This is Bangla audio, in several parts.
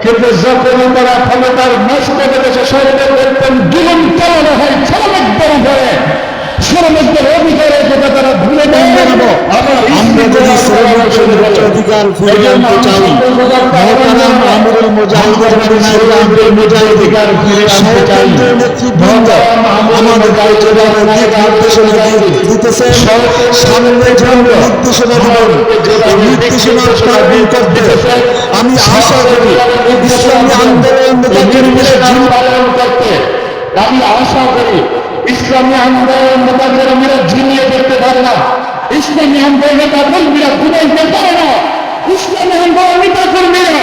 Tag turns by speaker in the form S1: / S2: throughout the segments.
S1: কিন্তু যখন তারা ক্ষমতার মস্তকে দেশে শরীরের দেখবেন জুলুম চালানো হয় শ্রমিকদের উপরে, শ্রমিকদের অধিকারে যেটা তারা ভুলে দেয়।
S2: আমরা যদি শ্রমিকদের অধিকার ফিরিয়ে আনতে চাই, মহতারাম আমিরুল মুজাহিদের আমিরুল মুজাহিদিকার ফিরিয়ে আনতে চাই, নেতৃবৃন্দ আমাদেরকে যেভাবে দিক নির্দেশনা দিতেছে, সামনে যেভাবে নির্দেশনা দিবেন, এই নির্দেশনার পালন করতে আমি আশা করি ইসলামী আন্দোলন
S1: আমি আশা করি ইসলামী আন্দোলন নেতাকর্মীরা ঝিমিয়ে দেখতে পারে না, ইসলামী আন্দোলন নেতাকর্মীরা ঘুমাইতে পারে না, ইসলামী আন্দোলন নেতাকর্মীরা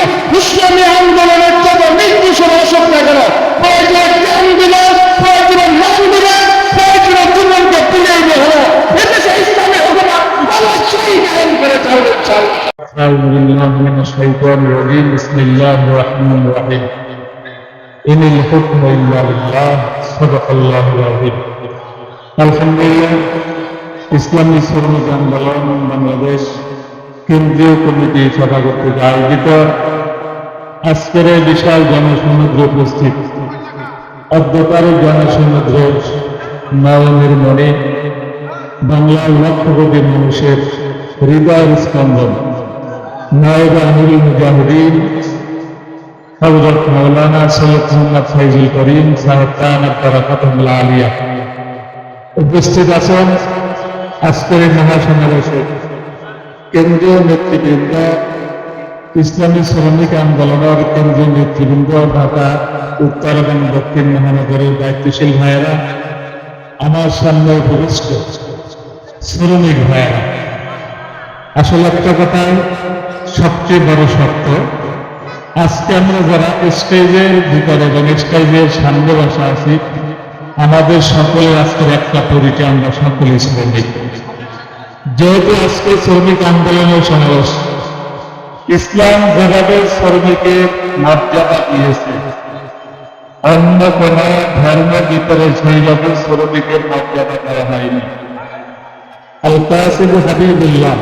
S1: ইসলামী আন্দোলনের যত নির্দেশনা আসুক না কেন, প্রয়োজন জ্ঞান দিলেন, প্রয়োজন নাম দিলেন, প্রয়োজন জীবনকে তুলে হলো এদেশে ইসলামী হুকুমত অবশ্যই কায়েম করে চলবে। أعوذ بالله من الشيطان الرجيم بسم الله الرحمن الرحيم إن الحكم إلا لله صدق الله العظيم আলহামদুলিল্লাহ ইসলামী শ্রমিক আন্দোলন বাংলাদেশ কেন্দ্রীয় কমিটি সভা কর্তৃক আয়োজিত আজকের বিশাল জনসমুদ্র উপস্থিত অদ্যকার জনসমুদ্র নবনির্মণে বাংলার লক্ষ কোটি মানুষের হৃদয় স্পন্দন নায়েব আমিরুল মুজাহিদিন হযরত মাওলানা সৈয়দ মোহাম্মদ ফয়জুল করিম সাহেব কায়নাত বারাকাতুহুল আলিয়া উপস্থিত আছেন আজকের মহাসমাবেশে কেন্দ্রীয় নেতৃবৃন্দ, ইসলামী শ্রমিক আন্দোলনের কেন্দ্রীয় নেতৃবৃন্দ, ঢাকা উত্তর এবং দক্ষিণ মহানগরের দায়িত্বশীল ভাইয়েরা, আমার সামনে উপবিষ্ট শ্রমিক ভাইয়েরা, আসলে একটা কথায় সবচেয়ে বড় সত্য, আজকে আমরা যারা স্টেজের ভিতরে এবং স্টেজের সামনে বসা আছি, আমাদের সকলের আজকের একটা পরিচয়, আমরা সকলে শ্রমিক। যেহেতু আজকে শ্রমিক আন্দোলনের সমাবেশ, ইসলাম যেভাবে শ্রমিকের মর্যাদা দিয়েছে, অন্য কোন ধর্মের ভিতরে সেইভাবে শ্রমিকের মর্যাদা দেওয়া হয়নি। আল কাসিম হাবিবুল্লাহ,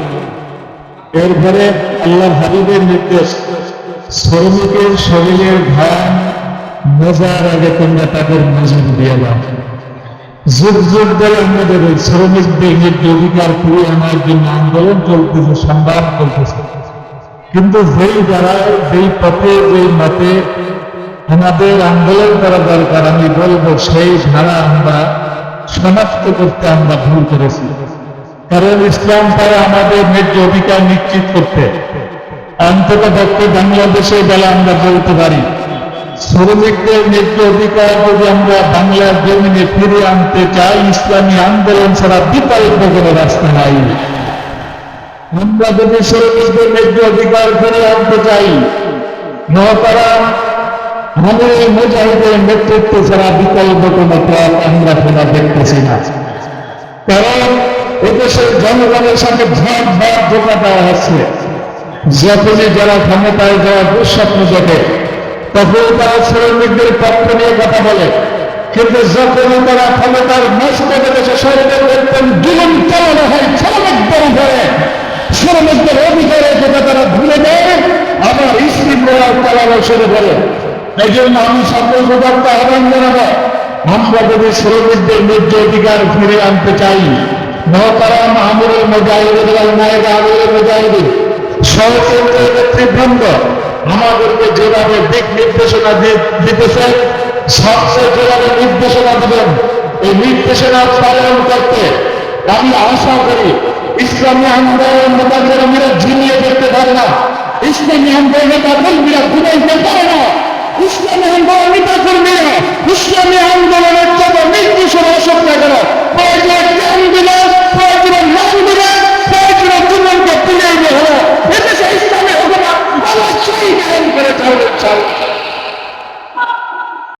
S1: এরপরে আল্লাহর হাবিবের নির্দেশ, শ্রমিকের শরীরের ঘাম মোজার আগে তোমরা তাদের মজুর দিয়ে দাও। যুগ যুগ ধরে আমাদের শ্রমিকদের ন্যায্য অধিকার ফিরিয়ে আনার জন্য আন্দোলন চলতেছে, সংগ্রাম করতেছে, কিন্তু যেই যারা যেই পথে যেই মতে আমাদের আন্দোলন করা দরকার, আমি বলবো সেই ধারা আমরা শনাক্ত করতে আমরা ভুল করেছি। কারণ ইসলাম তারা আমাদের ন্যায্য অধিকার নিশ্চিত করতে, অন্তত পক্ষে বাংলাদেশে বেলা আমরা বলতে পারি, শ্রমিকদের ন্যায্য অধিকার যদি আমরা বাংলার জমিনে ফিরে আনতে চাই, ইসলামী আন্দোলন ছাড়া বিকল্প কোনো রাস্তা নাই। আমরা যদি শ্রমিকদের ন্যায্য অধিকার ফিরে আনতে চাই, মহতারাম আমিরুল মুজাহিদের নেতৃত্ব ছাড়া বিকল্প কোনো পথ আমরা কোনো দেখতেছি না। কারণ এদেশের জনগণের সাথে ঝাঁক ভাগ ধোঁকা দেওয়া হচ্ছে। যখনই যারা ক্ষমতায় যাওয়ার দুঃস্বপ্ন দেখে, তখন তারা শ্রমিকদের পক্ষ নিয়ে কথা বলে, কিন্তু যখনই তারা ক্ষমতার মস্তকে দেশে শরীরের দেখবেন জুলুম চালানো হয় শ্রমিকদের উপরে, শ্রমিকদের অধিকারে যেটা তারা ভুলে দেয়, আবার ইস্তিমরা চালানো শুরু করে। এই জন্য আমি সকল সতর্ক আহ্বান জানাবো, আমরা যদি শ্রমিকদের ন্যায্য অধিকার ফিরে আনতে চাই, মহতারাম আমিরুল মুজাহিদিন নায়েব আমিরুল মুজাহিদিন সহকেন্দ্রীয় নেতৃবৃন্দ আমাদেরকে যেভাবে দিক নির্দেশনা দিতেছে, সবচেয়ে যেভাবে নির্দেশনা দিবেন, এই নির্দেশনা পালন করতে আমি আশা করি ইসলামী আন্দোলন নেতাকর্মীরা ঝিমিয়ে দেখতে পারে না, ইসলামী আন্দোলন নেতাকর্মীরা ঘুমাইতে পারে না,